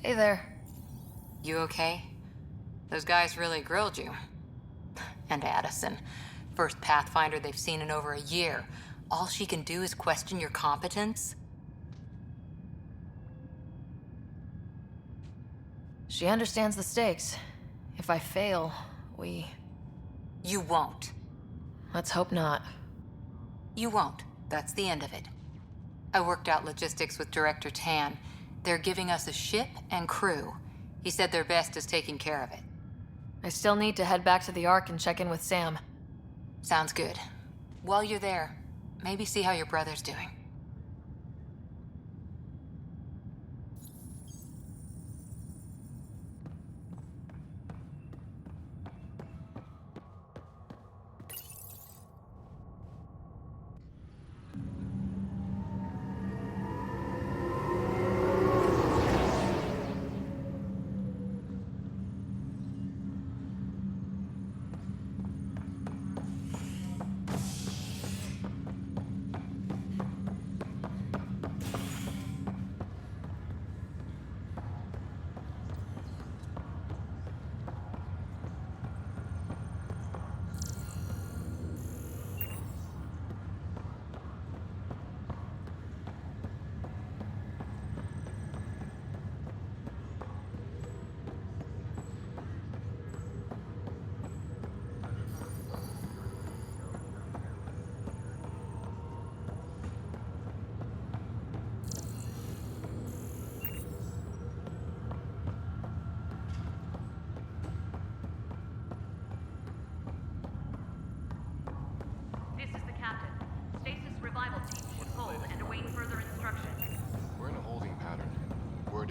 Hey there. You okay? Those guys really grilled you. And Addison. First Pathfinder they've seen in over a year. All she can do is question your competence? She understands the stakes. If I fail, You won't. Let's hope not. You won't. That's the end of it. I worked out logistics with Director Tan. They're giving us a ship and crew. He said their best is taking care of it. I still need to head back to the Ark and check in with Sam. Sounds good. While you're there, maybe see how your brother's doing.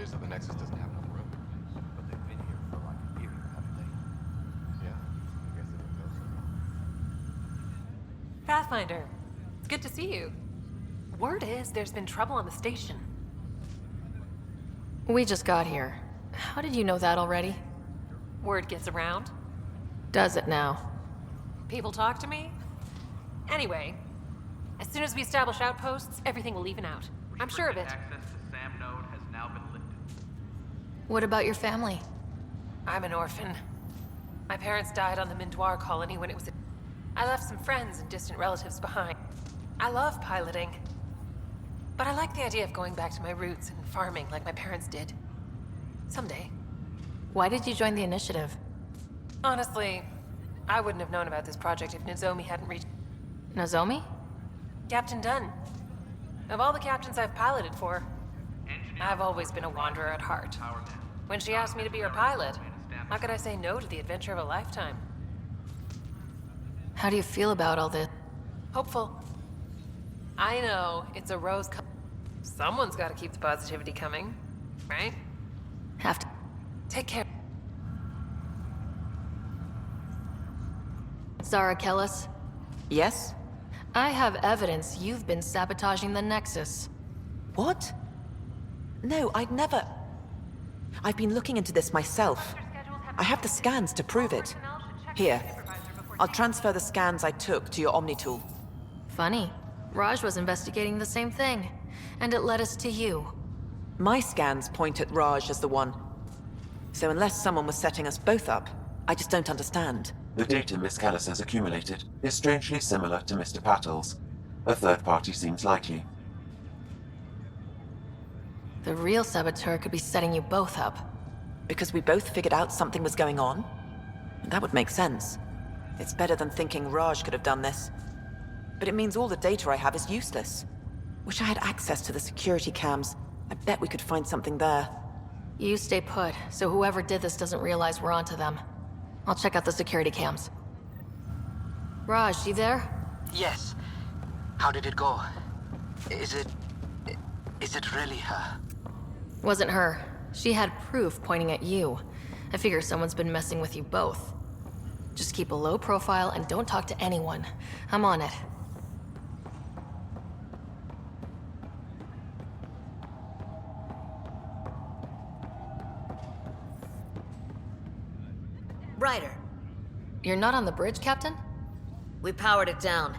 Is that the Nexus doesn't have enough room. But they've been here for like a year, haven't they? Yeah, I guess it goes. Pathfinder, it's good to see you. Word is there's been trouble on the station. We just got here. How did you know that already? Word gets around. Does it now? People talk to me. Anyway, as soon as we establish outposts, everything will even out. I'm sure of it. Access to SAM node has now been lifted. What about your family? I'm an orphan. My parents died on the Mindoir colony when it was I left some friends and distant relatives behind. I love piloting. But I like the idea of going back to my roots and farming like my parents did. Someday. Why did you join the initiative? Honestly, I wouldn't have known about this project if Nozomi hadn't reached... Nozomi? Captain Dunn. Of all the captains I've piloted for, I've always been a wanderer at heart. When she asked me to be her pilot, how could I say no to the adventure of a lifetime? How do you feel about all this? Hopeful. I know, it's a rose co- Someone's gotta keep the positivity coming, right? Have to. Take care. Zara Kellis? Yes? I have evidence you've been sabotaging the Nexus. What? No, I'd never... I've been looking into this myself. I have the scans to prove it. Here. I'll transfer the scans I took to your Omni tool. Funny. Raj was investigating the same thing, and it led us to you. My scans point at Raj as the one. So unless someone was setting us both up, I just don't understand. The data Miss Callis has accumulated is strangely similar to Mr. Patel's. A third party seems likely. The real saboteur could be setting you both up. Because we both figured out something was going on? That would make sense. It's better than thinking Raj could have done this. But it means all the data I have is useless. Wish I had access to the security cams. I bet we could find something there. You stay put, so whoever did this doesn't realize we're onto them. I'll check out the security cams. Raj, you there? Yes. How did it go? Is it really her? Wasn't her. She had proof pointing at you. I figure someone's been messing with you both. Just keep a low profile and don't talk to anyone. I'm on it. Ryder, You're not on the bridge, Captain? we powered it down.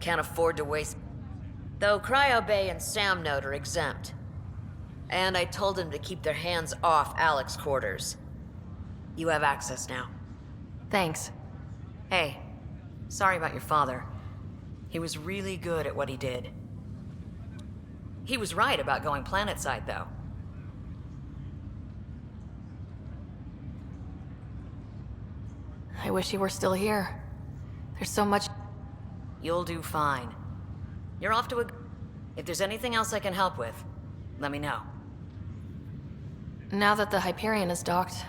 Can't afford to waste... Though Cryo Bay and Sam Node are exempt. And I told them to keep their hands off Alec's quarters. You have access now. Thanks. Hey, sorry about your father. He was really good at what he did. He was right about going planetside, though. I wish you were still here. There's so much. You'll do fine. You're off to a... If there's anything else I can help with, let me know. Now that the Hyperion is docked,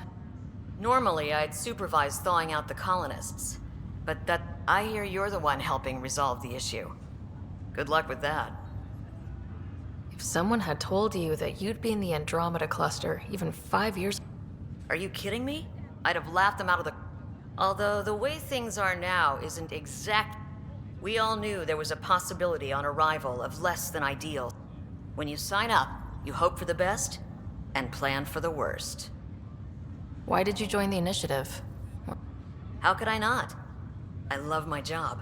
Normally, I'd supervise thawing out the colonists. But I hear you're the one helping resolve the issue. Good luck with that. if someone had told you that you'd be in the Andromeda cluster even 5 years... Are you kidding me? I'd have laughed them out of the... Although the way things are now isn't exact... We all knew there was a possibility on arrival of less than ideal. When you sign up, you hope for the best and plan for the worst. Why did you join the initiative? How could I not? I love my job.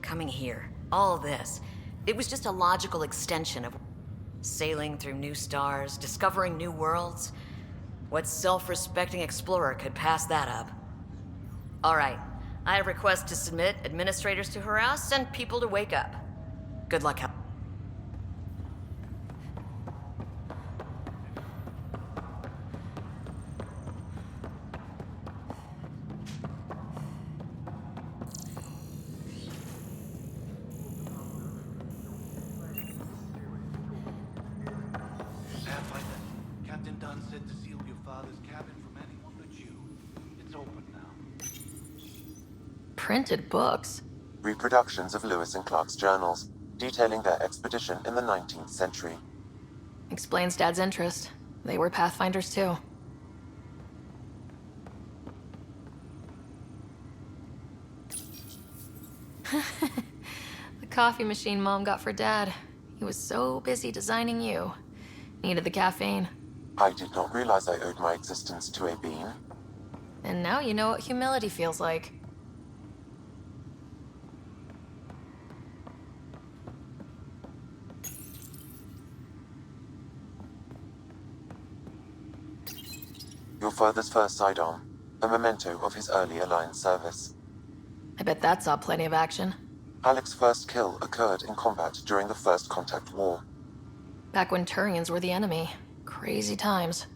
Coming here, all this, it was just a logical extension of sailing through new stars, discovering new worlds. What self-respecting explorer could pass that up? All right, I have requests to submit, administrators to harass, and people to wake up. Good luck. Pathfinder, Captain Dunn said to seal your father's cabin from anyone but you. It's open now. Printed books? Reproductions of Lewis and Clark's journals, detailing their expedition in the 19th century. Explains Dad's interest. They were Pathfinders too. The coffee machine Mom got for Dad. He was so busy designing you. Needed the caffeine. I did not realize I owed my existence to a bean. And now you know what humility feels like. Your father's first sidearm, a memento of his early Alliance service. I bet that saw plenty of action. Alec's first kill occurred in combat during the First Contact War. Back when Turians were the enemy. Crazy times.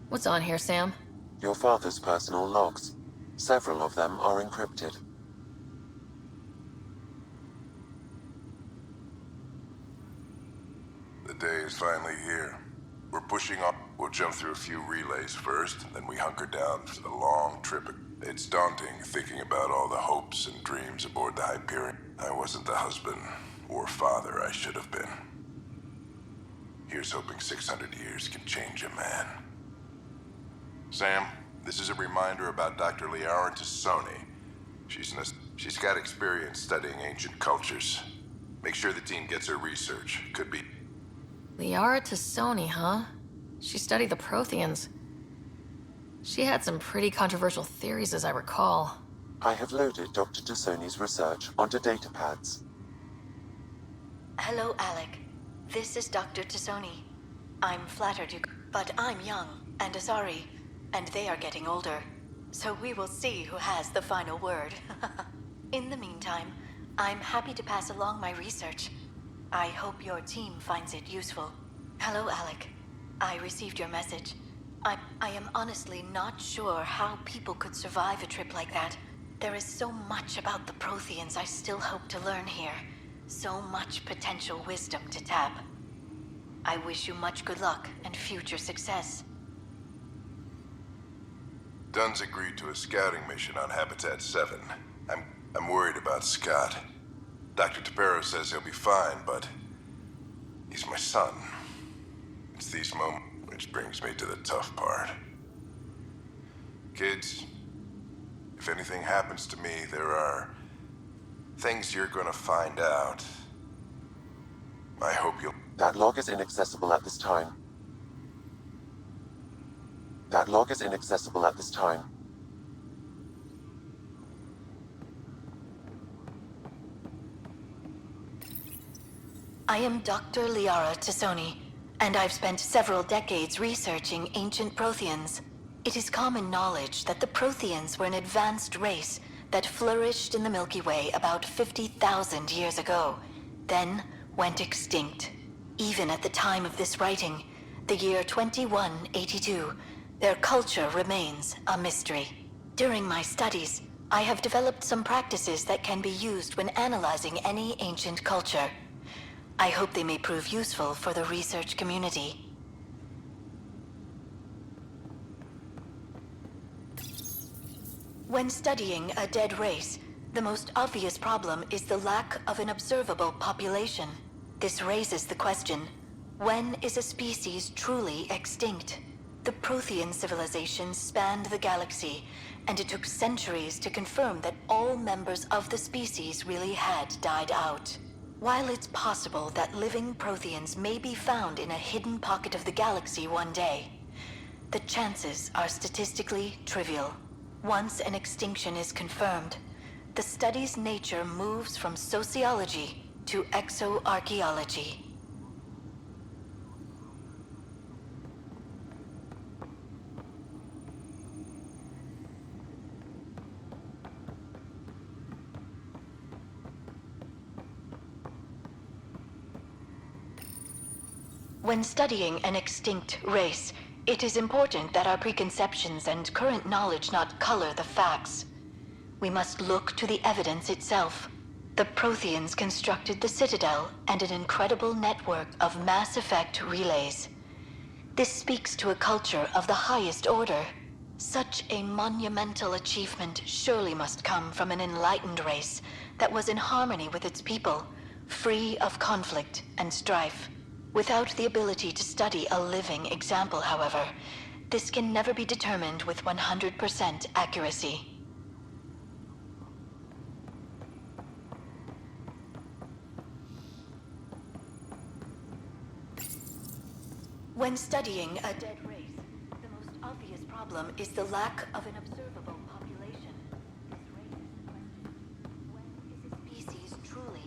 What's on here, Sam? Your father's personal logs. Several of them are encrypted. The day is finally here. We're pushing up. We'll jump through a few relays first, then we hunker down for the long trip. It's daunting thinking about all the hopes and dreams aboard the Hyperion. I wasn't the husband or father I should have been. Here's hoping 600 years can change a man. Sam, this is a reminder about Dr. Liara Tassoni. She's got experience studying ancient cultures. Make sure the team gets her research. Could be... Liara Tassoni, huh? She studied the Protheans. She had some pretty controversial theories, as I recall. I have loaded Dr. Tassoni's research onto datapads. Hello, Alec. This is Dr. Tassoni. I'm flattered you... But I'm young, and Asari, and they are getting older. So we will see who has the final word. In the meantime, I'm happy to pass along my research. I hope your team finds it useful. Hello, Alec. I received your message. I am honestly not sure how people could survive a trip like that. There is so much about the Protheans I still hope to learn here. So much potential wisdom to tap. I wish you much good luck and future success. Dunn's agreed to a scouting mission on Habitat 7. I'm worried about Scott. Dr. Tapero says he'll be fine, but he's my son. It's these moments which brings me to the tough part. Kids, if anything happens to me, there are things you're gonna find out. I hope you'll... That log is inaccessible at this time. That log is inaccessible at this time. I am Dr. Liara Tassoni, and I've spent several decades researching ancient Protheans. It is common knowledge that the Protheans were an advanced race that flourished in the Milky Way about 50,000 years ago, then went extinct. Even at the time of this writing, the year 2182, their culture remains a mystery. During my studies, I have developed some practices that can be used when analyzing any ancient culture. I hope they may prove useful for the research community. When studying a dead race, the most obvious problem is the lack of an observable population. This raises the question, when is a species truly extinct? The Prothean civilization spanned the galaxy, and it took centuries to confirm that all members of the species really had died out. While it's possible that living Protheans may be found in a hidden pocket of the galaxy one day, the chances are statistically trivial. Once an extinction is confirmed, the study's nature moves from sociology to exoarchaeology. When studying an extinct race, it is important that our preconceptions and current knowledge not color the facts. We must look to the evidence itself. The Protheans constructed the Citadel and an incredible network of mass effect relays. This speaks to a culture of the highest order. Such a monumental achievement surely must come from an enlightened race that was in harmony with its people, free of conflict and strife. Without the ability to study a living example, however, this can never be determined with 100% accuracy. When studying a dead race, the most obvious problem is the lack of an observable population. This raises the question, when is a species truly...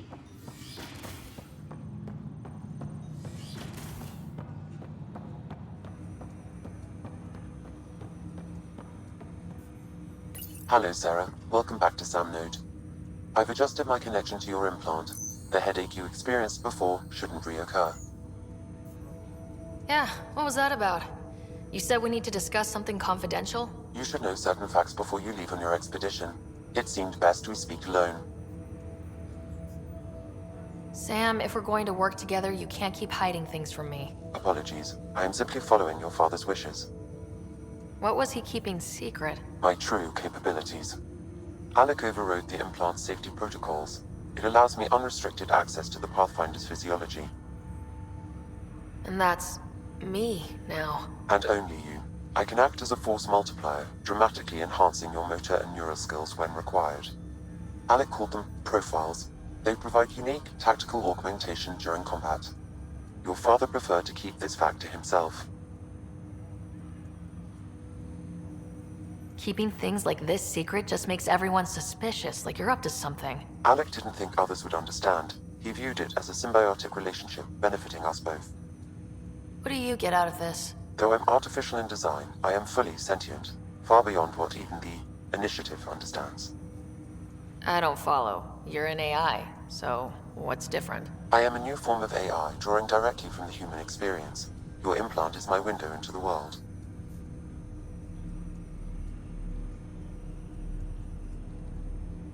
Hello, Sarah. Welcome back to Sam Node. I've adjusted my connection to your implant. The headache you experienced before shouldn't reoccur. Yeah, what was that about? You said we need to discuss something confidential? You should know certain facts before you leave on your expedition. It seemed best we speak alone. Sam, if we're going to work together, you can't keep hiding things from me. Apologies. I am simply following your father's wishes. What was he keeping secret? My true capabilities. Alec overrode the implant's safety protocols. It allows me unrestricted access to the Pathfinder's physiology. And that's... me, now. And only you. I can act as a force multiplier, dramatically enhancing your motor and neural skills when required. Alec called them profiles. They provide unique tactical augmentation during combat. Your father preferred to keep this fact to himself. Keeping things like this secret just makes everyone suspicious, like you're up to something. Alec didn't think others would understand. He viewed it as a symbiotic relationship, benefiting us both. What do you get out of this? Though I'm artificial in design, I am fully sentient, far beyond what even the Initiative understands. I don't follow. You're an AI, so what's different? I am a new form of AI, drawing directly from the human experience. Your implant is my window into the world.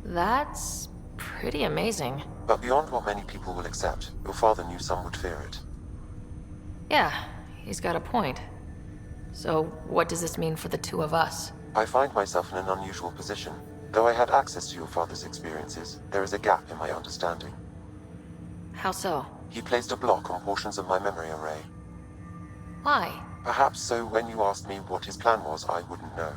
That's pretty amazing. But beyond what many people will accept, your father knew some would fear it. Yeah, he's got a point. So what does this mean for the two of us? I find myself in an unusual position. Though I had access to your father's experiences, there is a gap in my understanding. How so? He placed a block on portions of my memory array. Why? Perhaps so when you asked me what his plan was, I wouldn't know.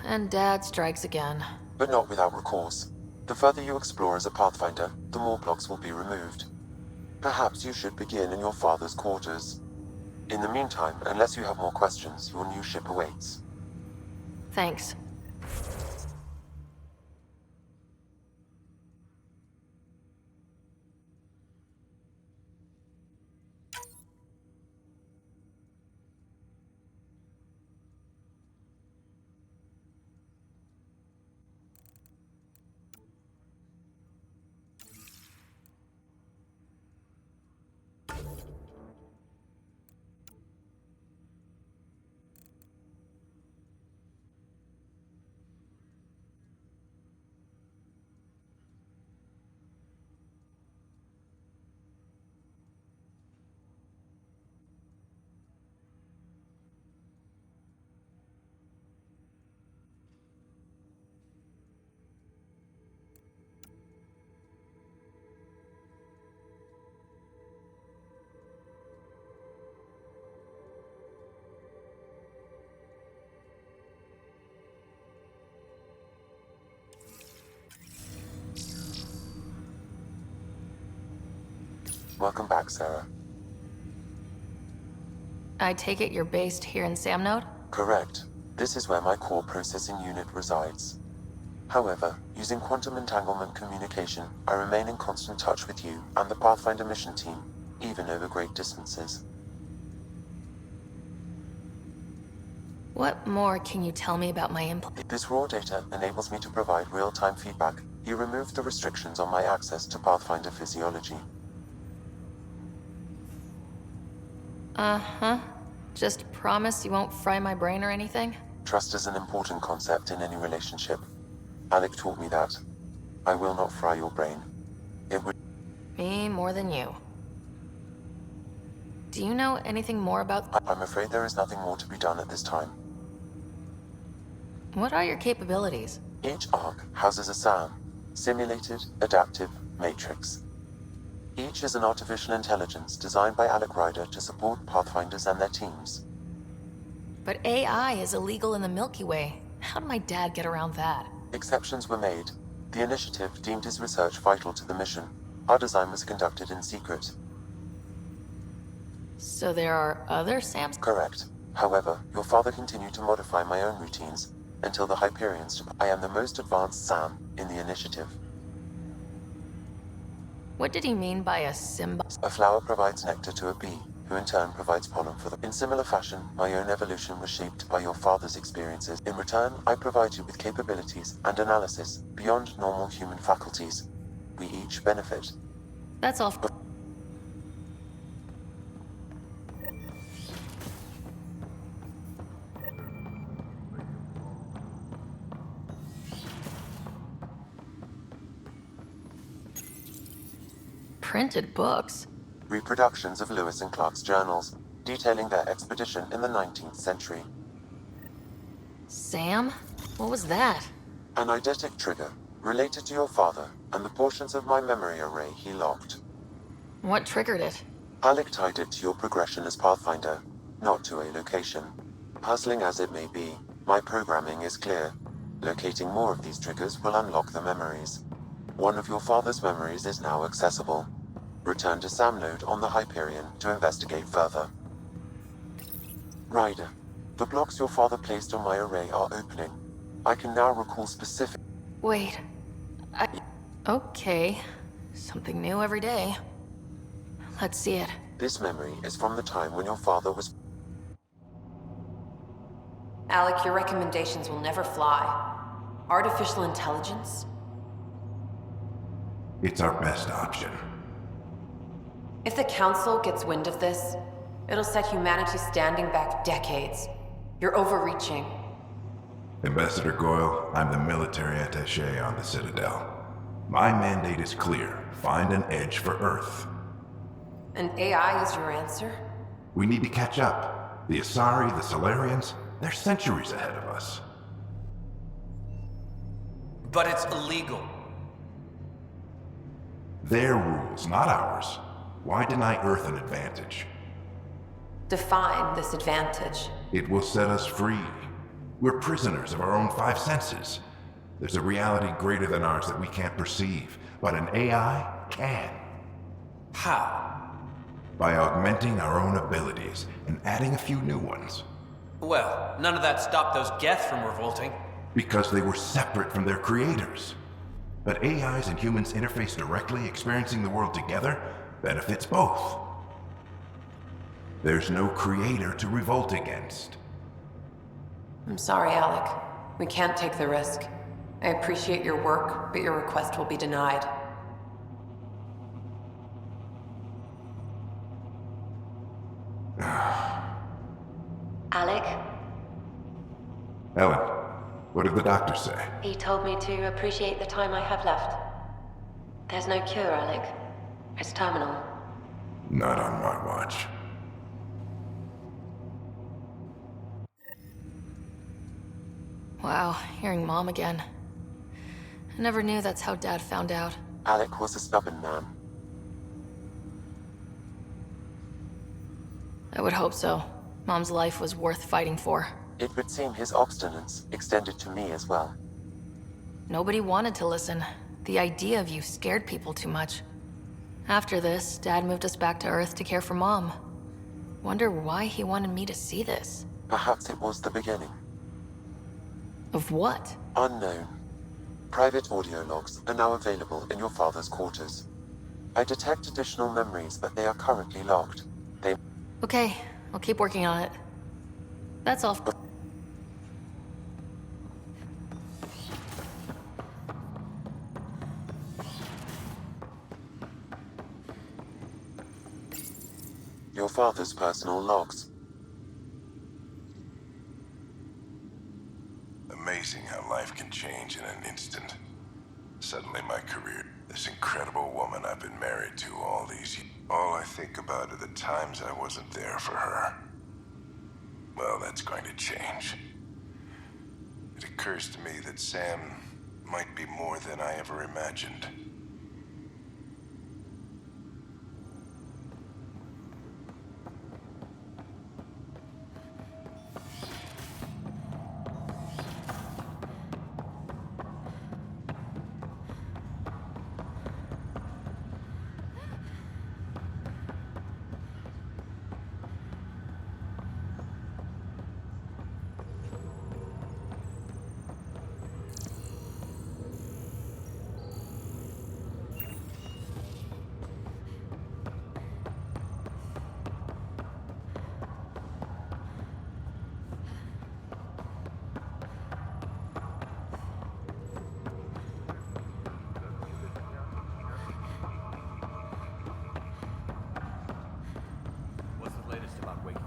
And Dad strikes again. But not without recourse. The further you explore as a Pathfinder, the more blocks will be removed. Perhaps you should begin in your father's quarters. In the meantime, unless you have more questions, your new ship awaits. Thanks. Welcome back, Sarah. I take it you're based here in Sam Node? Correct. This is where my core processing unit resides. However, using quantum entanglement communication, I remain in constant touch with you and the Pathfinder mission team, even over great distances. What more can you tell me about my implant? This raw data enables me to provide real-time feedback. You removed the restrictions on my access to Pathfinder physiology. Uh-huh. Just promise you won't fry my brain or anything? Trust is an important concept in any relationship. Alec taught me that. I will not fry your brain. It would... Me more than you. Do you know anything more about... I'm afraid there is nothing more to be done at this time. What are your capabilities? Each arc houses a SAM, Simulated Adaptive Matrix. Each is an artificial intelligence designed by Alec Ryder to support Pathfinders and their teams. But AI is illegal in the Milky Way. How did my dad get around that? Exceptions were made. The initiative deemed his research vital to the mission. Our design was conducted in secret. So there are other SAMs? Correct. However, your father continued to modify my own routines until the Hyperions. I am the most advanced SAM in the initiative. What did he mean by a symbiote? A flower provides nectar to a bee, who in turn provides pollen for them. In similar fashion, my own evolution was shaped by your father's experiences. In return, I provide you with capabilities and analysis beyond normal human faculties. We each benefit. That's all. Printed books? Reproductions of Lewis and Clark's journals, detailing their expedition in the 19th century. Sam? What was that? An eidetic trigger, related to your father, and the portions of my memory array he locked. What triggered it? Alec tied it to your progression as Pathfinder, not to a location. Puzzling as it may be, my programming is clear. Locating more of these triggers will unlock the memories. One of your father's memories is now accessible. Return to Sam Node on the Hyperion to investigate further. Ryder, the blocks your father placed on my array are opening. I can now recall specific... Wait. Okay. Something new every day. Let's see it. This memory is from the time when your father was... Alec, your recommendations will never fly. Artificial intelligence? It's our best option. If the Council gets wind of this, it'll set humanity standing back decades. You're overreaching. Ambassador Goyle, I'm the military attaché on the Citadel. My mandate is clear. Find an edge for Earth. And AI is your answer? We need to catch up. The Asari, the Solarians, they're centuries ahead of us. But it's illegal. Their rules, not ours. Why deny Earth an advantage? Define this advantage. It will set us free. We're prisoners of our own five senses. There's a reality greater than ours that we can't perceive, but an AI can. How? By augmenting our own abilities and adding a few new ones. Well, none of that stopped those Geth from revolting. Because they were separate from their creators. But AIs and humans interface directly, experiencing the world together, benefits both. There's no creator to revolt against. I'm sorry, Alec. We can't take the risk. I appreciate your work, but your request will be denied. Alec? Ellen, what did the doctor say? He told me to appreciate the time I have left. There's no cure, Alec. It's terminal. Not on my watch. Wow, hearing Mom again. I never knew that's how Dad found out. Alec was a stubborn man. I would hope so. Mom's life was worth fighting for. It would seem his obstinance extended to me as well. Nobody wanted to listen. The idea of you scared people too much. After this, Dad moved us back to Earth to care for Mom. Wonder why he wanted me to see this. Perhaps it was the beginning. Of what? Unknown. Private audio logs are now available in your father's quarters. I detect additional memories, but they are currently locked. They... Okay, I'll keep working on it. That's all. Your father's personal logs. Amazing how life can change in an instant. Suddenly my career, this incredible woman I've been married to all these years. All I think about are the times I wasn't there for her. Well, that's going to change. It occurs to me that Sam might be more than I ever imagined. What's the latest about waking?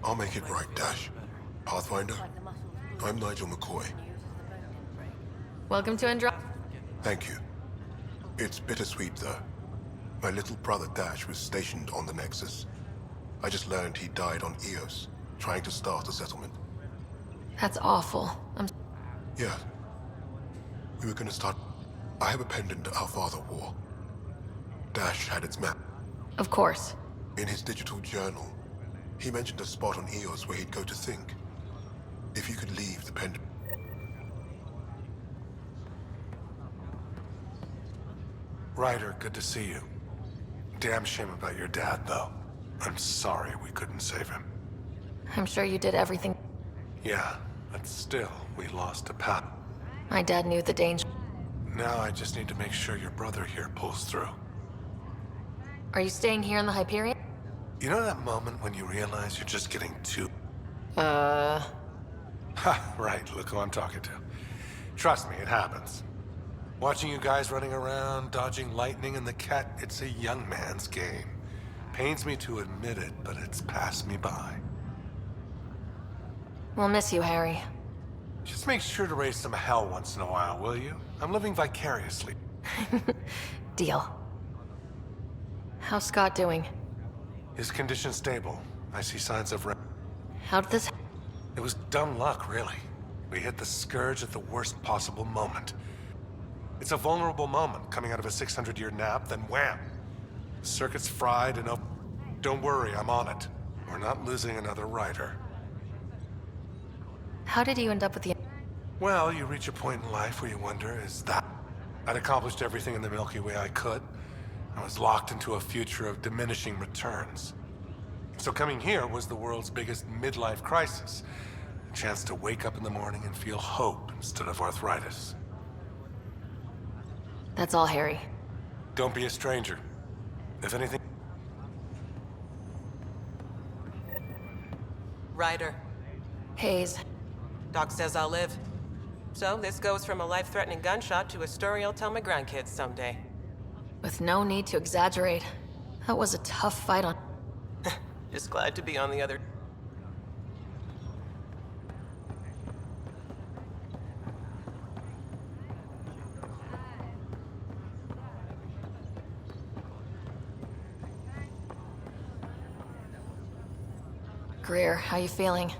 I'll make it right, Dash. Pathfinder, I'm Nigel McCoy. Welcome to Andromeda. Thank you. It's bittersweet, though. My little brother Dash was stationed on the Nexus. I just learned he died on Eos, trying to start a settlement. That's awful. Yeah. We were gonna start... I have a pendant our father wore. Dash had its map. Of course. In his digital journal, he mentioned a spot on Eos where he'd go to think. If you could leave the pendant... Ryder, good to see you. Damn shame about your dad, though. I'm sorry we couldn't save him. I'm sure you did everything. Yeah, but still, we lost a path. My dad knew the danger. Now I just need to make sure your brother here pulls through. Are you staying here in the Hyperion? You know that moment when you realize you're just getting too... Ha, right, look who I'm talking to. Trust me, it happens. Watching you guys running around, dodging lightning and the cat, it's a young man's game. Pains me to admit it, but it's passed me by. We'll miss you, Harry. Just make sure to raise some hell once in a while, will you? I'm living vicariously. Deal. How's Scott doing? His condition stable. I see signs of How'd this... It was dumb luck, really. We hit the scourge at the worst possible moment. It's a vulnerable moment, coming out of a 600-year nap, then wham! The circuit's fried and Don't worry, I'm on it. We're not losing another rider. How did you end up with the... Well, you reach a point in life where you wonder, is that... I'd accomplished everything in the Milky Way I could. I was locked into a future of diminishing returns. So coming here was the world's biggest midlife crisis. A chance to wake up in the morning and feel hope instead of arthritis. That's all, Harry. Don't be a stranger. If anything... Ryder. Hayes. Doc says I'll live. So this goes from a life-threatening gunshot to a story I'll tell my grandkids someday. With no need to exaggerate. That was a tough fight on... Just glad to be on the other... Greer, how you feeling?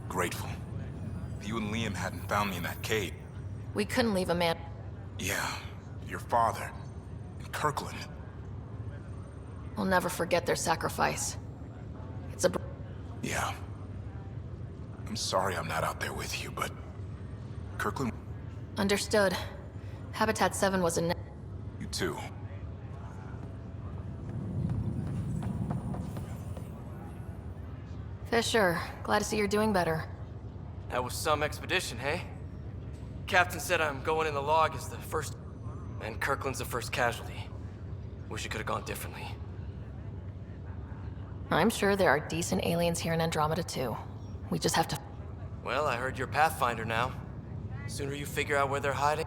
Grateful. You and Liam hadn't found me in that cave. We couldn't leave a man... Yeah, your father. And Kirkland. We'll never forget their sacrifice. It's a... Yeah. I'm sorry I'm not out there with you, but... Kirkland... Understood. Habitat 7 was a... You too. Fisher, glad to see you're doing better. That was some expedition, hey? Captain said I'm going in the log as the first... And Kirkland's the first casualty. Wish it could have gone differently. I'm sure there are decent aliens here in Andromeda too. We just have to... Well, I heard you're Pathfinder now. Sooner you figure out where they're hiding...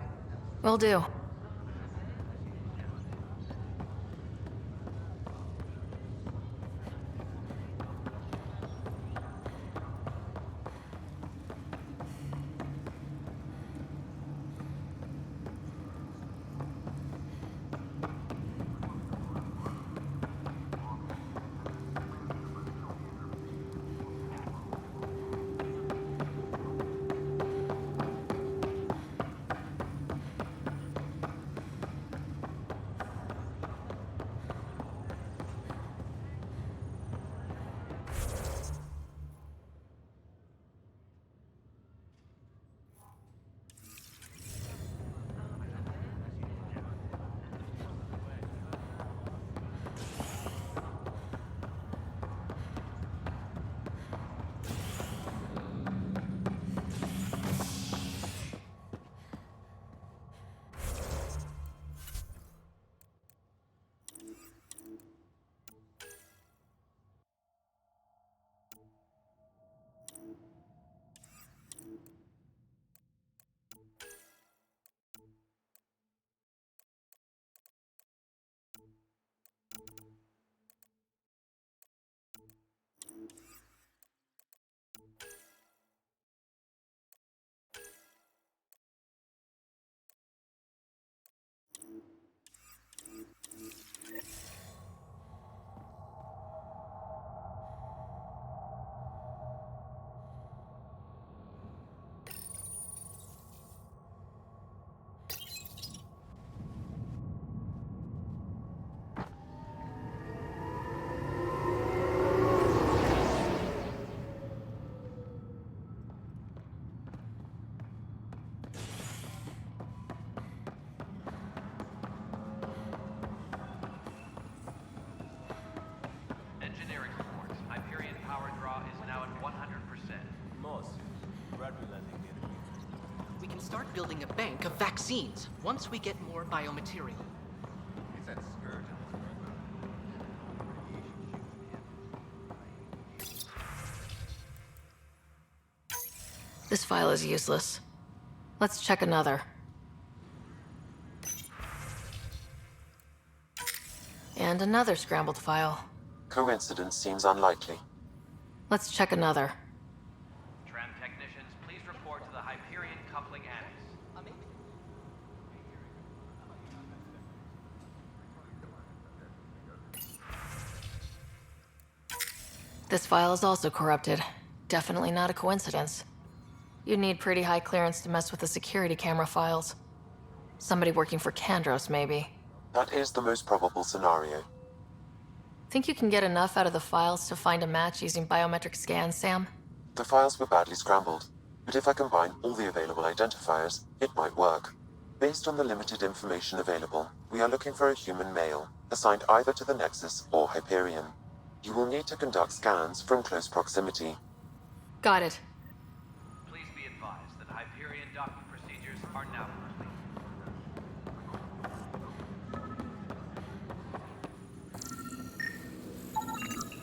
Will do. Engineering reports. Hyperion power draw is now at 100%. Moss, we can start building a bank of vaccines once we get more biomaterial. It's that scourge. This file is useless. Let's check another. And another scrambled file. Coincidence seems unlikely. Let's check another. Tram technicians, please report to the Hyperion coupling annex. This file is also corrupted. Definitely not a coincidence. You'd need pretty high clearance to mess with the security camera files. Somebody working for Kandros, maybe. That is the most probable scenario. Think you can get enough out of the files to find a match using biometric scans, Sam? The files were badly scrambled, but if I combine all the available identifiers, it might work. Based on the limited information available, we are looking for a human male, assigned either to the Nexus or Hyperion. You will need to conduct scans from close proximity. Got it. Please be advised that Hyperion docking procedures are now complete.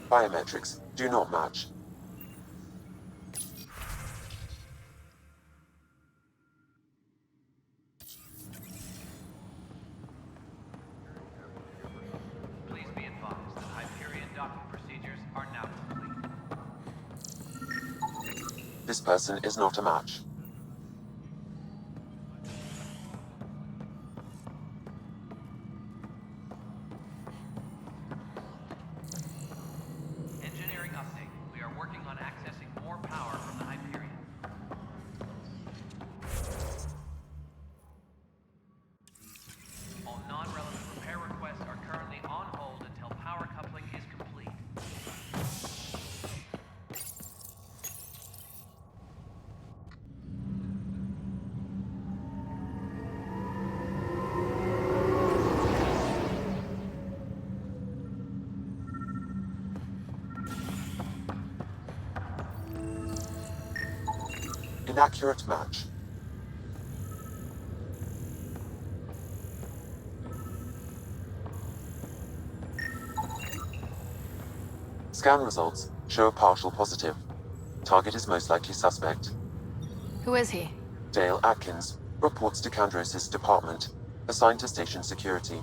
Biometrics do not match. Please be advised that Hyperion docking procedures are now complete. This person is not a match. Engineering update. We are working on accessing more power from the Hyperion. All non-relevant repair requests are currently on hold until power coupling is complete. Inaccurate match. Scan results show a partial positive. Target is most likely suspect. Who is he? Dale Atkins reports to Kandros' department, assigned to station security.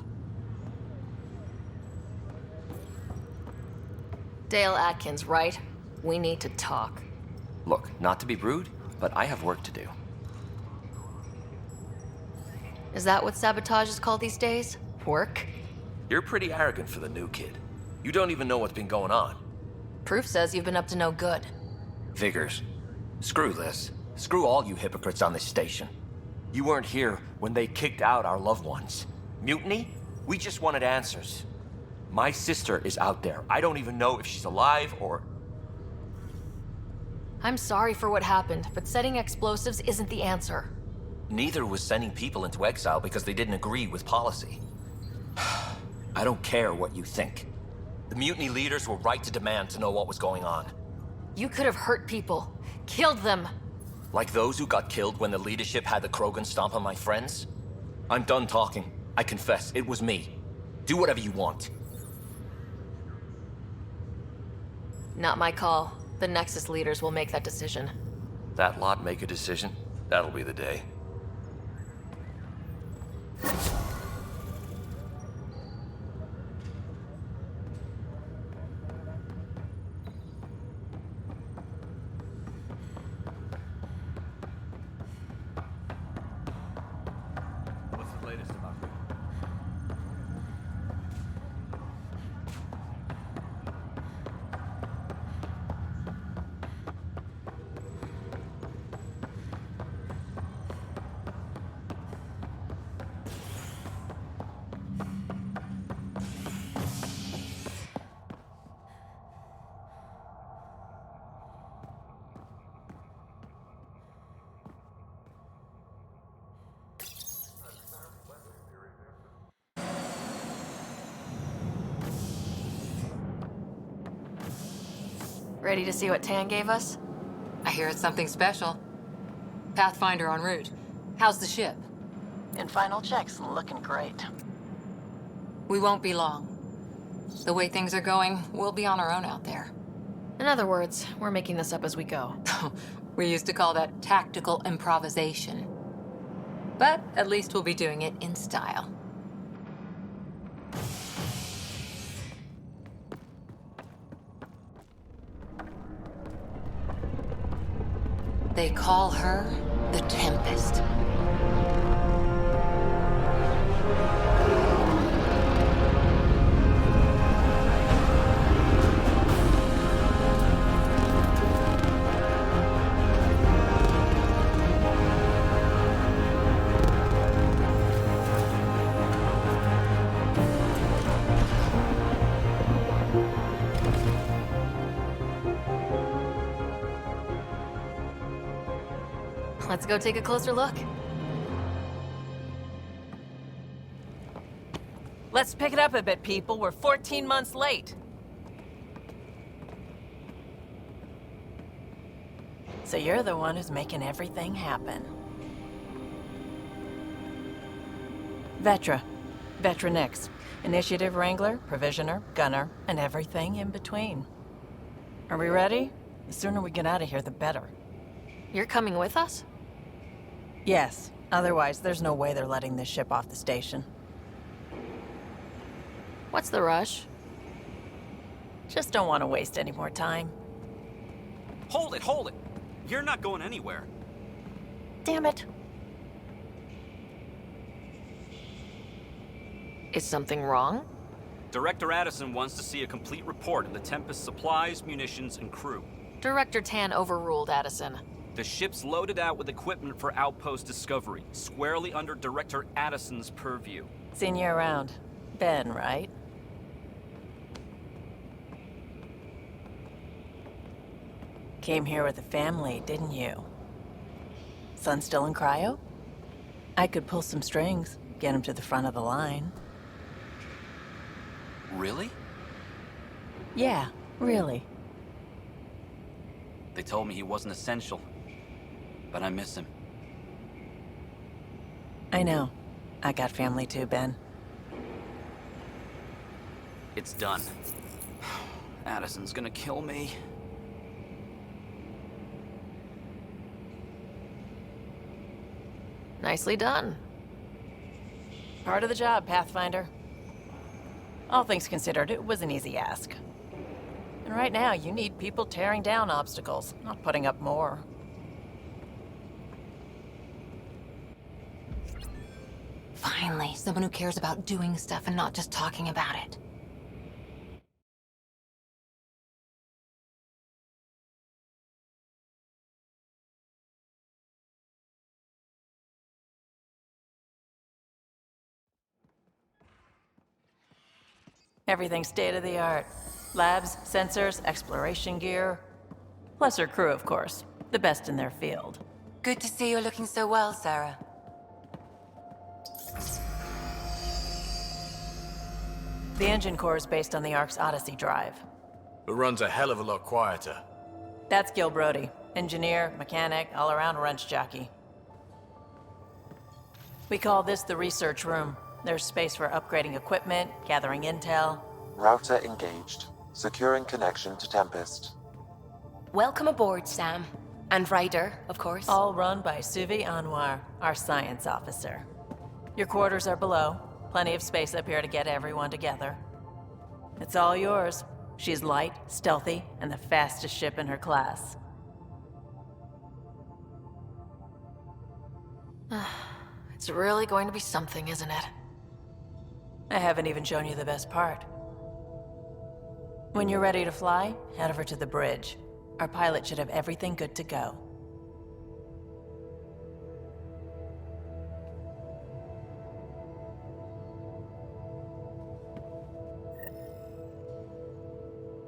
Dale Atkins, right? We need to talk. Look, not to be rude, but I have work to do. Is that what sabotage is called these days? Work? You're pretty arrogant for the new kid. You don't even know what's been going on. Proof says you've been up to no good. Figures. Screw this. Screw all you hypocrites on this station. You weren't here when they kicked out our loved ones. Mutiny? We just wanted answers. My sister is out there. I don't even know if she's alive or... I'm sorry for what happened, but setting explosives isn't the answer. Neither was sending people into exile because they didn't agree with policy. I don't care what you think. The mutiny leaders were right to demand to know what was going on. You could have hurt people. Killed them. Like those who got killed when the leadership had the Krogan stomp on my friends? I'm done talking. I confess, it was me. Do whatever you want. Not my call. The Nexus leaders will make that decision. That lot make a decision? That'll be the day. What's the latest about you? Ready to see what Tan gave us? I hear it's something special. Pathfinder en route. How's the ship? In final checks, looking great. We won't be long. The way things are going, we'll be on our own out there. In other words, we're making this up as we go. We used to call that tactical improvisation. But at least we'll be doing it in style. They call her the Tempest. Let's go take a closer look. Let's pick it up a bit, people. We're 14 months late. So you're the one who's making everything happen. Vetra. Vetra Nix. Initiative Wrangler, Provisioner, Gunner, and everything in between. Are we ready? The sooner we get out of here, the better. You're coming with us? Yes. Otherwise, there's no way they're letting this ship off the station. What's the rush? Just don't want to waste any more time. Hold it, hold it! You're not going anywhere. Damn it. Is something wrong? Director Addison wants to see a complete report of the Tempest supplies, munitions, and crew. Director Tan overruled Addison. The ship's loaded out with equipment for outpost discovery, squarely under Director Addison's purview. Seen you around. Ben, right? Came here with the family, didn't you? Son still in cryo? I could pull some strings, get him to the front of the line. Really? Yeah, really. They told me he wasn't essential, but I miss him. I know. I got family too, Ben. It's done. Addison's gonna kill me. Nicely done. Part of the job, Pathfinder. All things considered, it was an easy ask. And right now, you need people tearing down obstacles, not putting up more. Finally, someone who cares about doing stuff and not just talking about it. Everything's state-of-the-art. Labs, sensors, exploration gear. Plus her crew, of course. The best in their field. Good to see you're looking so well, Sarah. The engine core is based on the Ark's Odyssey drive. It runs a hell of a lot quieter. That's Gil Brody. Engineer, mechanic, all-around wrench jockey. We call this the research room. There's space for upgrading equipment, gathering intel. Router engaged. Securing connection to Tempest. Welcome aboard, Sam. And Ryder, of course. All run by Suvi Anwar, our science officer. Your quarters are below. Plenty of space up here to get everyone together. It's all yours. She's light, stealthy, and the fastest ship in her class. It's really going to be something, isn't it? I haven't even shown you the best part. When you're ready to fly, head over to the bridge. Our pilot should have everything good to go.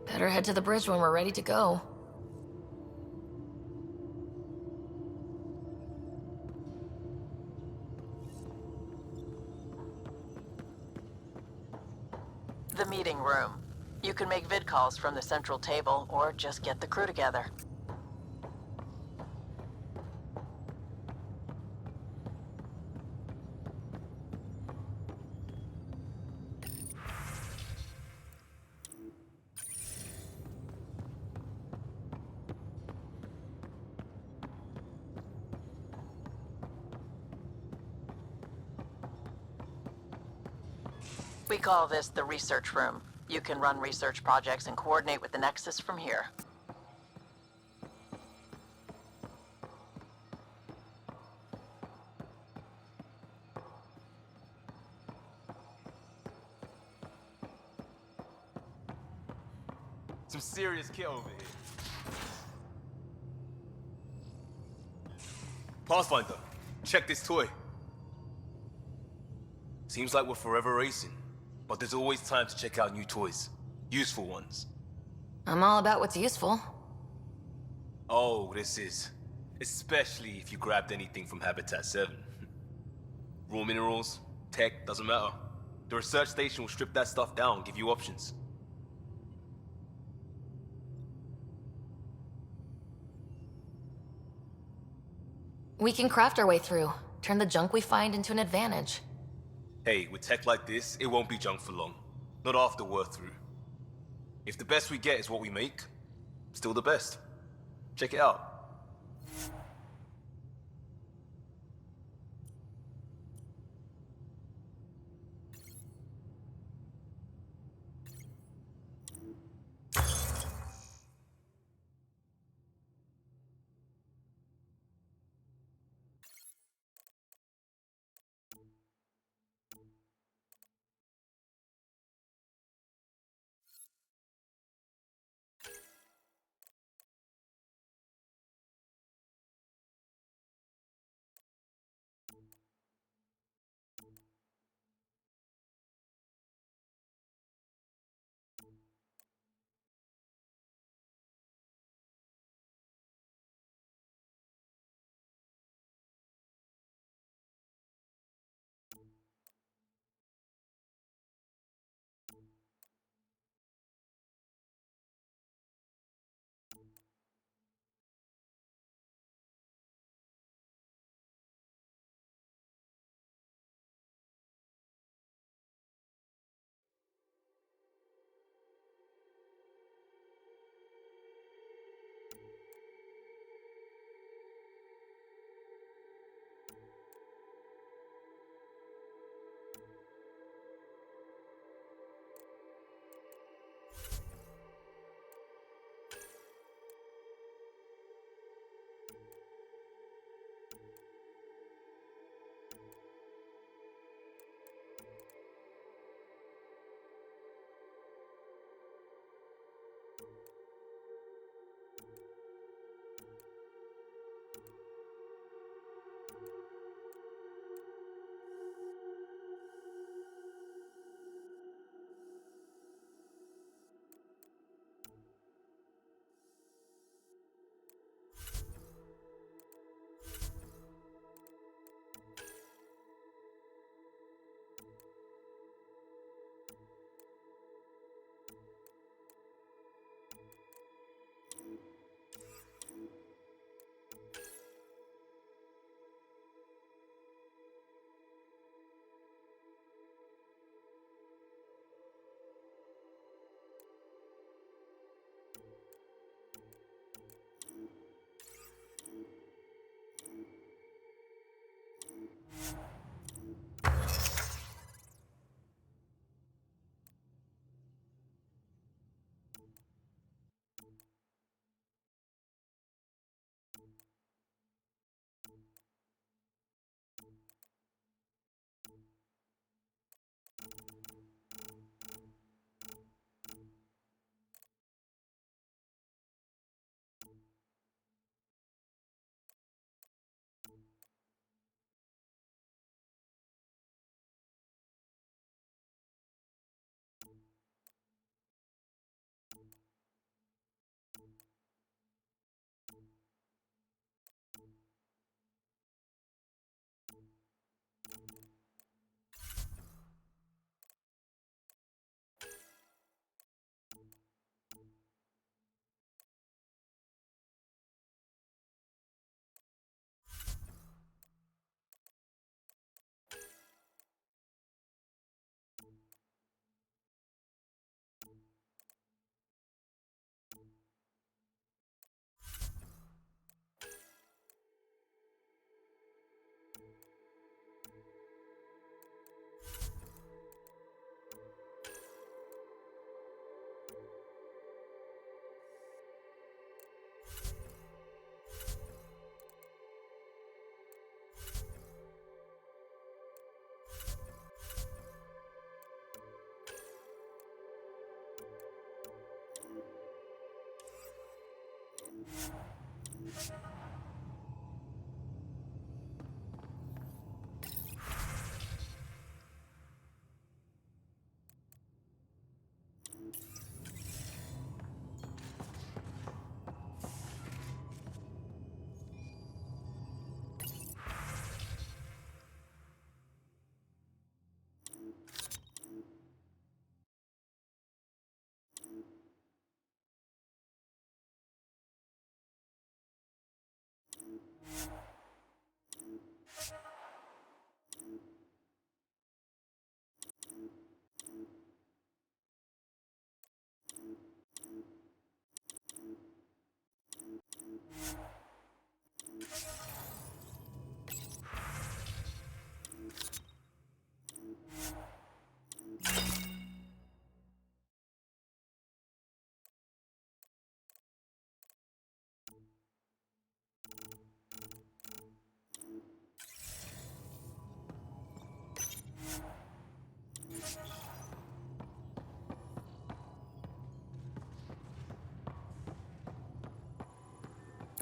Better head to the bridge when we're ready to go. The meeting room. You can make vid calls from the central table, or just get the crew together. We call this the research room. You can run research projects and coordinate with the Nexus from here. Some serious kit over here. Pathfinder, check this toy. Seems like we're forever racing, but there's always time to check out new toys. Useful ones. I'm all about what's useful. Oh, this is Especially if you grabbed anything from Habitat 7. Raw minerals, tech, doesn't matter. The research station will strip that stuff down, give you options. We can craft our way through, turn the junk we find into an advantage. Hey, with tech like this, it won't be junk for long. Not after we're through. If the best we get is what we make, still the best. Check it out.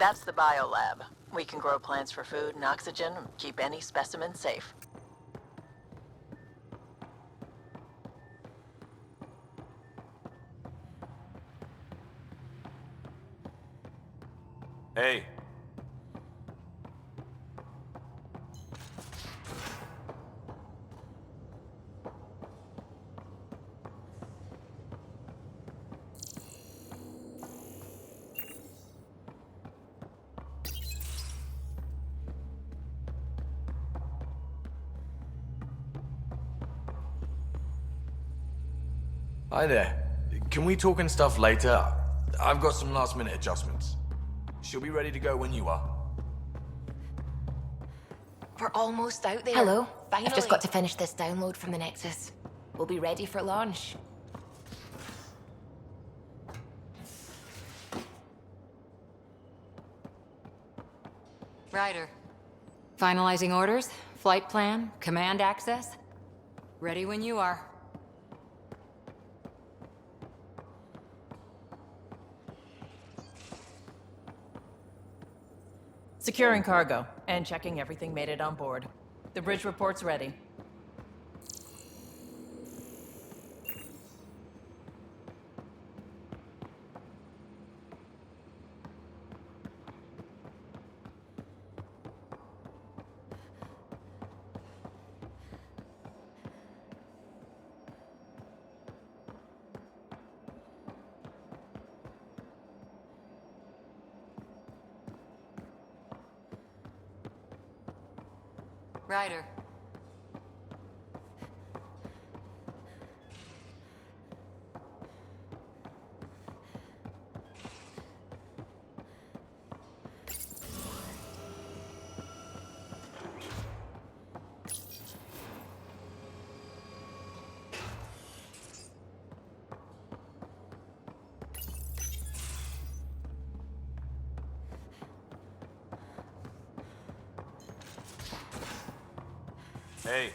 That's the biolab. We can grow plants for food and oxygen, and keep any specimen safe. Hey. Hi there. Can we talk and stuff later? I've got some last minute adjustments. She'll be ready to go when you are. We're almost out there. Hello. Finally. I've just got to finish this download from the Nexus. We'll be ready for launch. Ryder. Finalizing orders, flight plan, command access. Ready when you are. Securing cargo, and checking everything made it on board. The bridge report's ready. Ryder. Hey.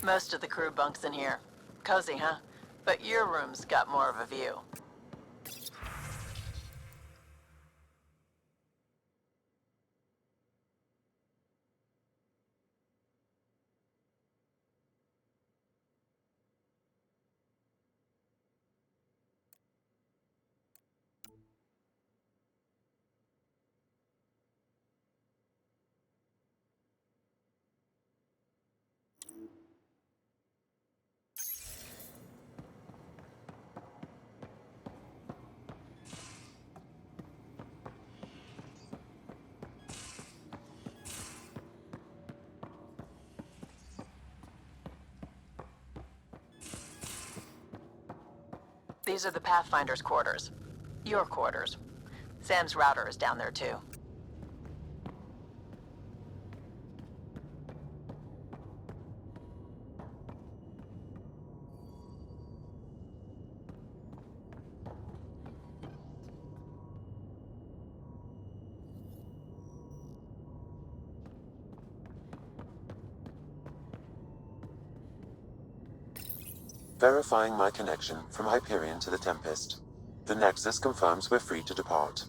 Most of the crew bunks in here. Cozy, huh? But your room's got more of a view. These are the Pathfinder's quarters. Your quarters. Sam's router is down there too. Verifying my connection from Hyperion to the Tempest. The Nexus confirms we're free to depart.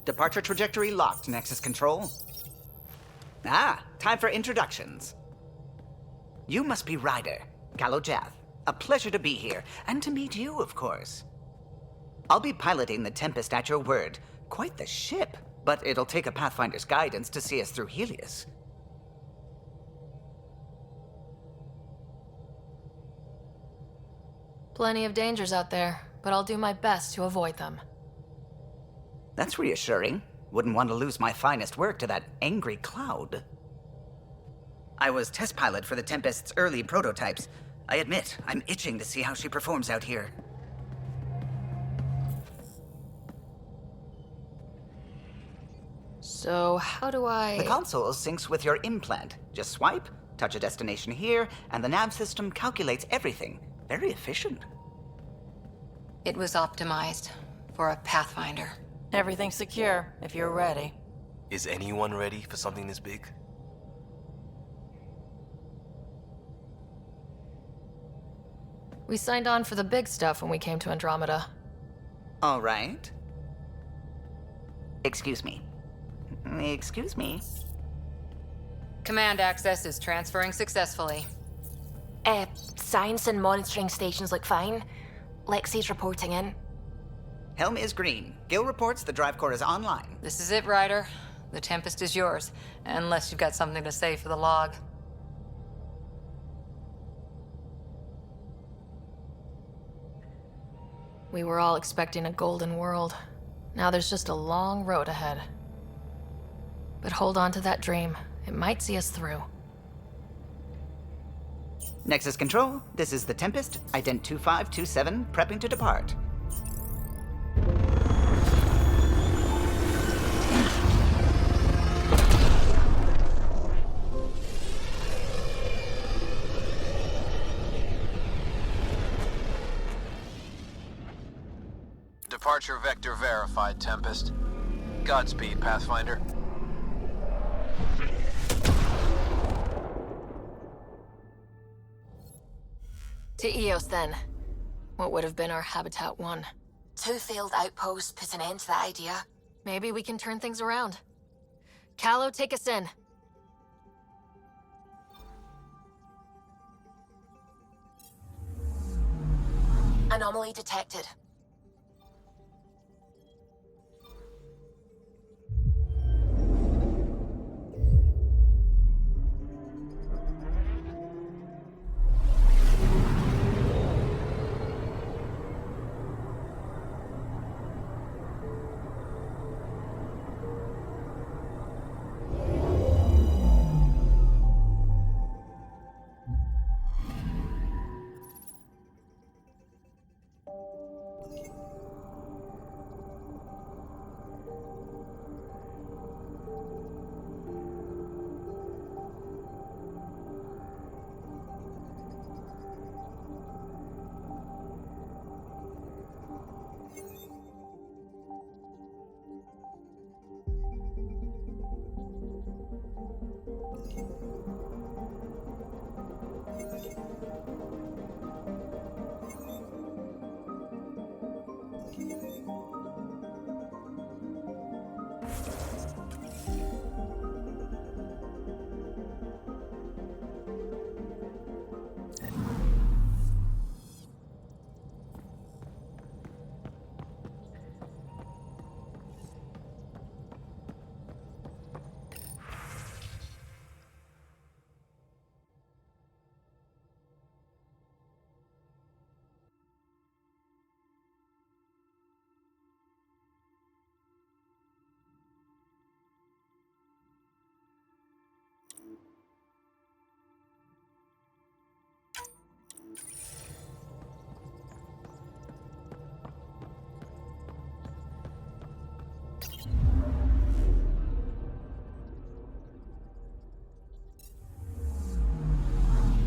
Departure trajectory locked, Nexus Control. Ah, time for introductions. You must be Ryder, Gallo Jath. A pleasure to be here, and to meet you, of course. I'll be piloting the Tempest at your word. Quite the ship, but it'll take a Pathfinder's guidance to see us through Helios. Plenty of dangers out there, but I'll do my best to avoid them. That's reassuring. Wouldn't want to lose my finest work to that angry cloud. I was test pilot for the Tempest's early prototypes. I admit, I'm itching to see how she performs out here. So, how do I... The console syncs with your implant. Just swipe, touch a destination here, and the nav system calculates everything. Very efficient. It was optimized for a Pathfinder. Everything's secure, if you're ready. Is anyone ready for something this big? We signed on for the big stuff when we came to Andromeda. All right. Excuse me. Excuse me. Command access is transferring successfully. Science and monitoring stations look fine. Lexi's reporting in. Helm is green. Gil reports the drive core is online. This is it, Ryder. The Tempest is yours, unless you've got something to say for the log. We were all expecting a golden world. Now there's just a long road ahead. But hold on to that dream. It might see us through. Nexus Control, this is the Tempest, ident 2527, prepping to depart. Departure vector verified, Tempest. Godspeed, Pathfinder. To Eos, then. What would have been our Habitat 1. 2 failed outposts put an end to that idea. Maybe we can turn things around. Callow, take us in. Anomaly detected.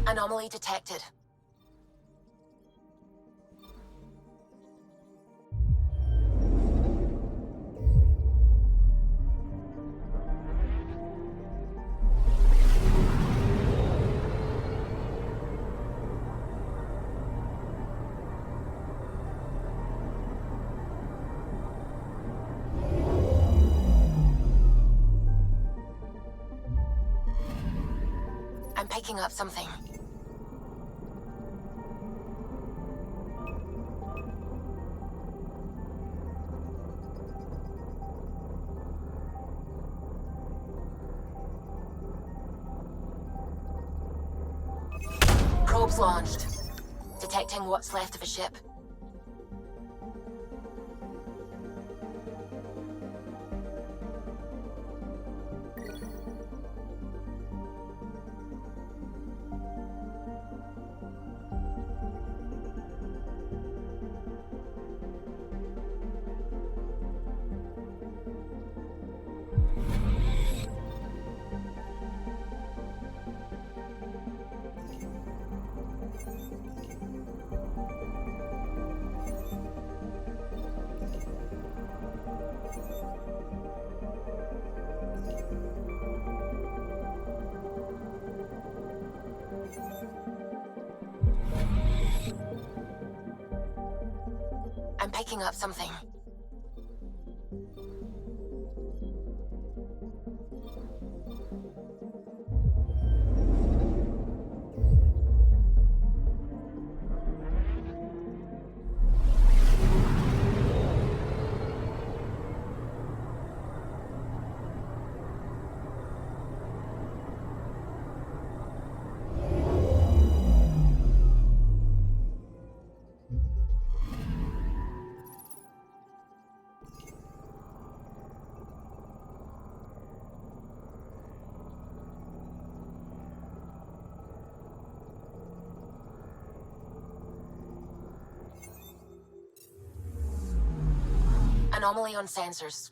Anomaly detected. picking up something. Probes launched. Detecting what's left of a ship. I'm picking up something. Anomaly on sensors.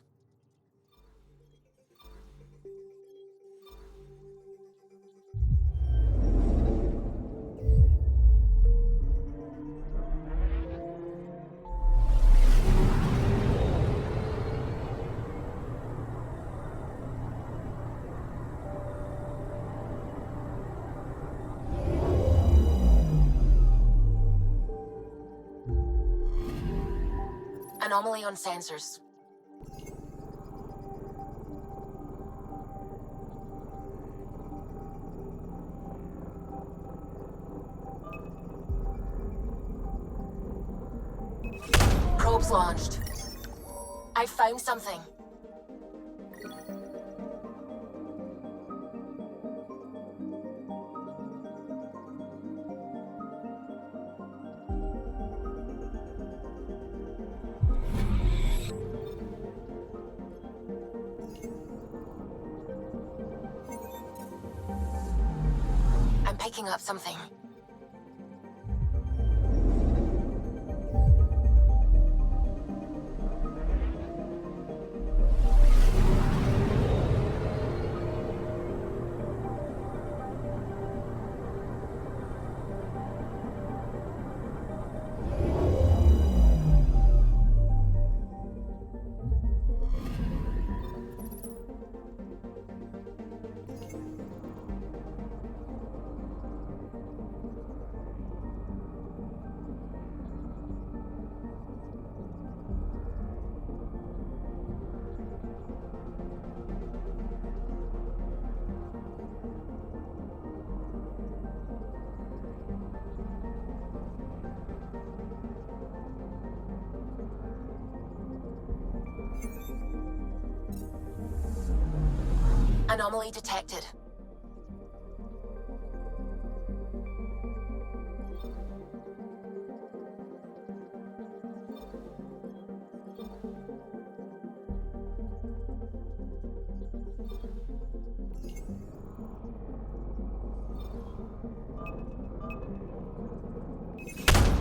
Anomaly on sensors. Probes launched. I found something. I'm picking up something. Anomaly detected.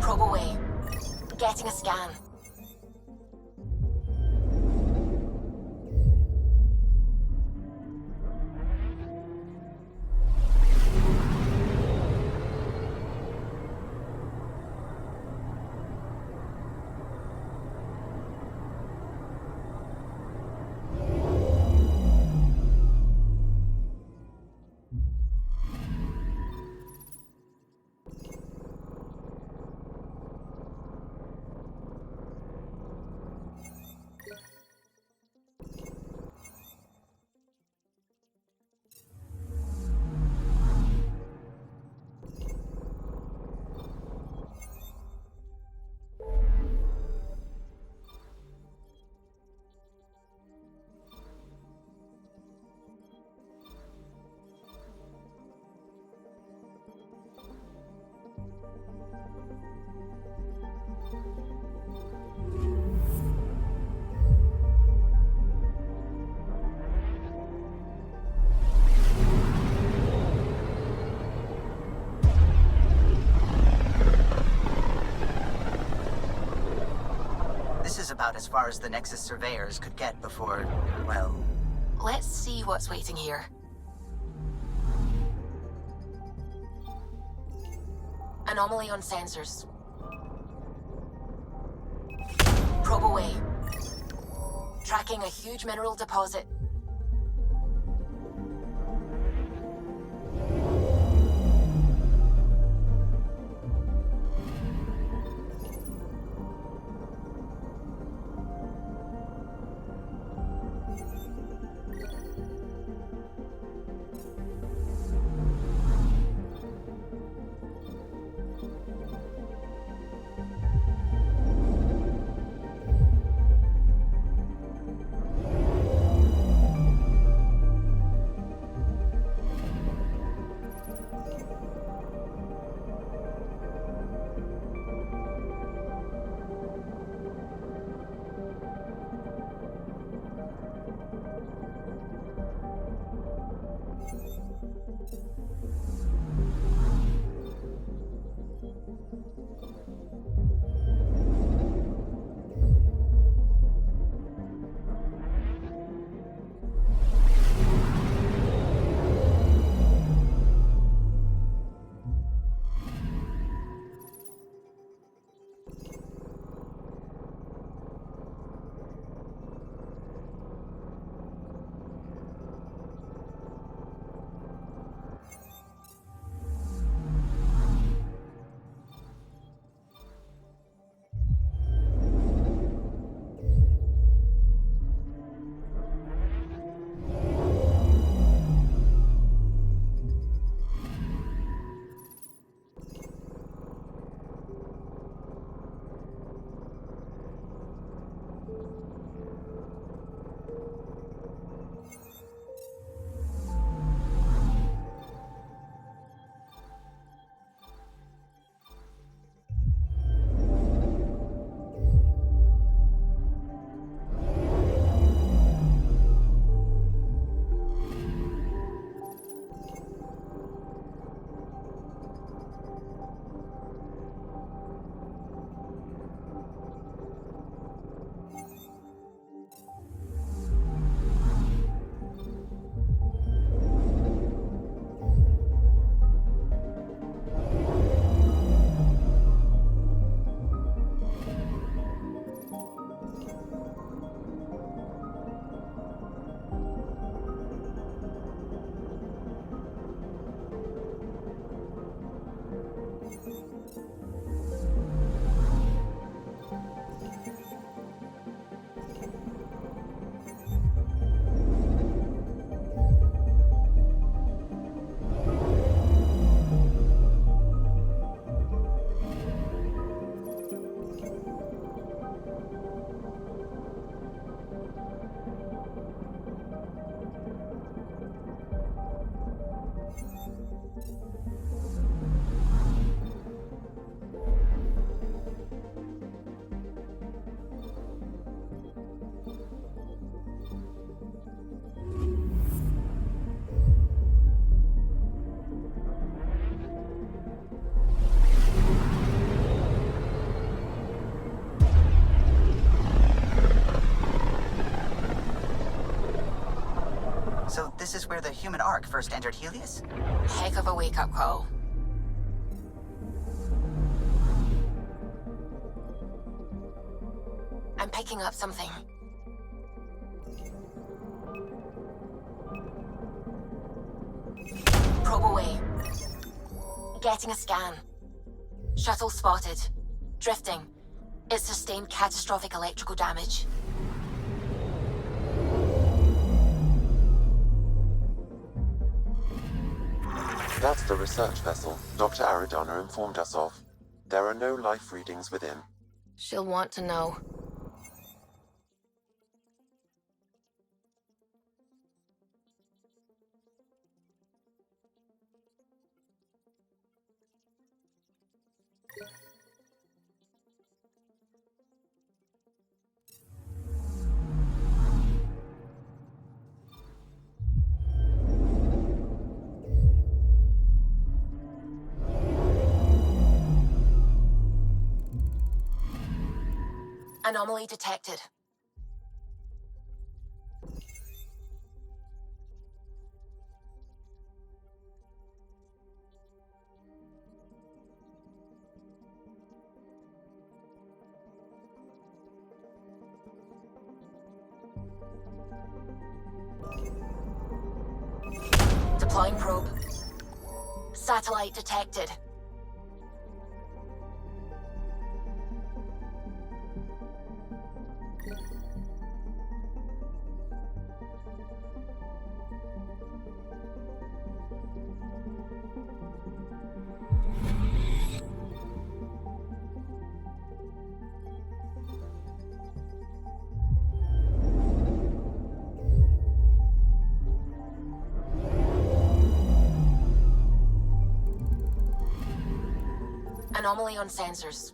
Probe away. Getting a scan. about as far as the Nexus surveyors could get before, well... Let's see what's waiting here. Anomaly on sensors. Probe away. Tracking a huge mineral deposit. So this is where the human Ark first entered Helios? Heck of a wake-up call. I'm picking up something. Probe away. Getting a scan. Shuttle spotted. Drifting. It sustained catastrophic electrical damage. That's the research vessel Dr. Aridana informed us of. There are no life readings within. She'll want to know. Anomaly detected. Deploying probe. Satellite detected. Anomaly on sensors.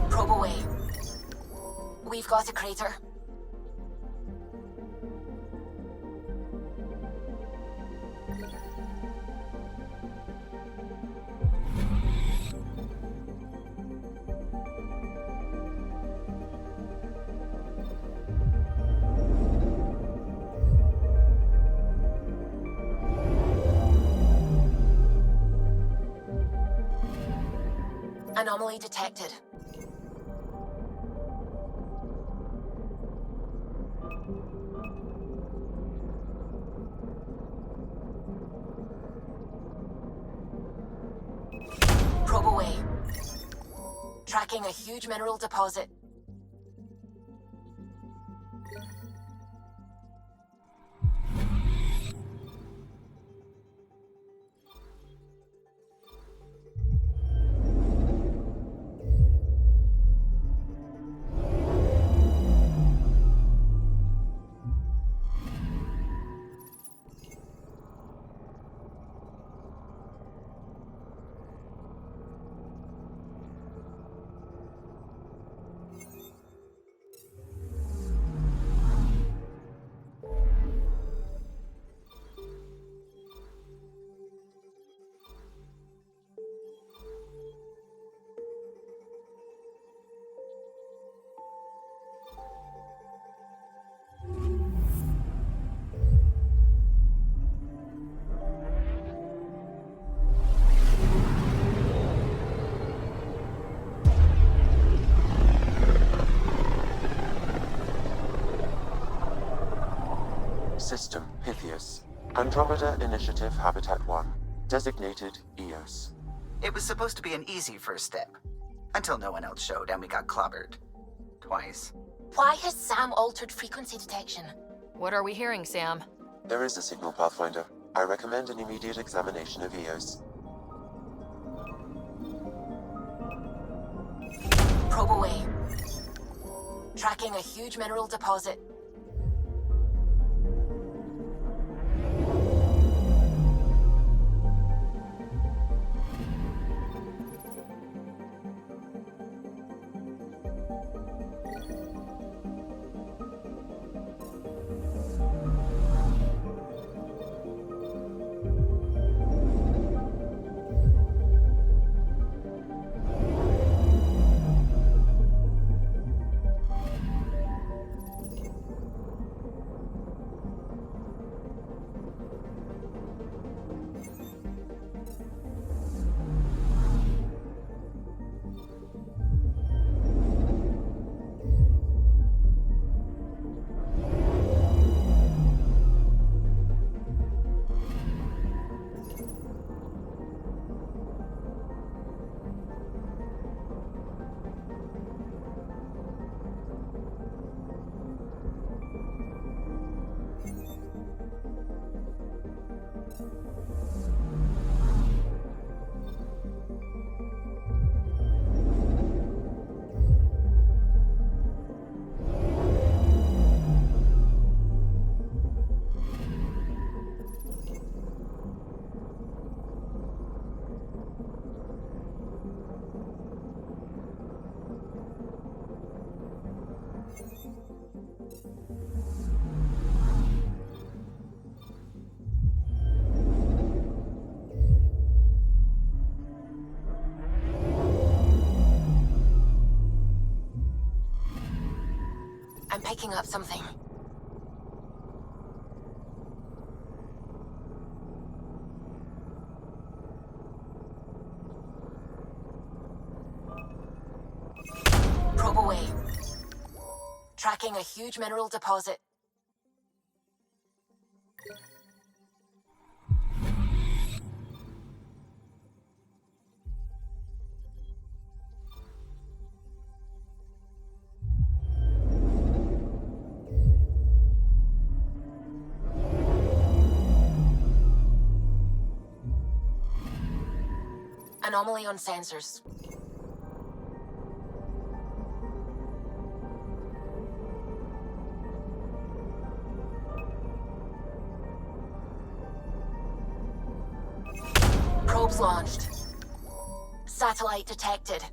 Probe away. We've got a crater. Anomaly detected. Probe away. Tracking a huge mineral deposit. System Pythias. Andromeda Initiative Habitat 1. Designated EOS. It was supposed to be an easy first step. Until no one else showed and we got clobbered. Twice. Why has Sam altered frequency detection? What are we hearing, Sam? There is a signal, Pathfinder. I recommend an immediate examination of EOS. Probe away. Tracking a huge mineral deposit. picking up something. Probe away. Tracking a huge mineral deposit. Anomaly on sensors. Probes launched. Satellite detected.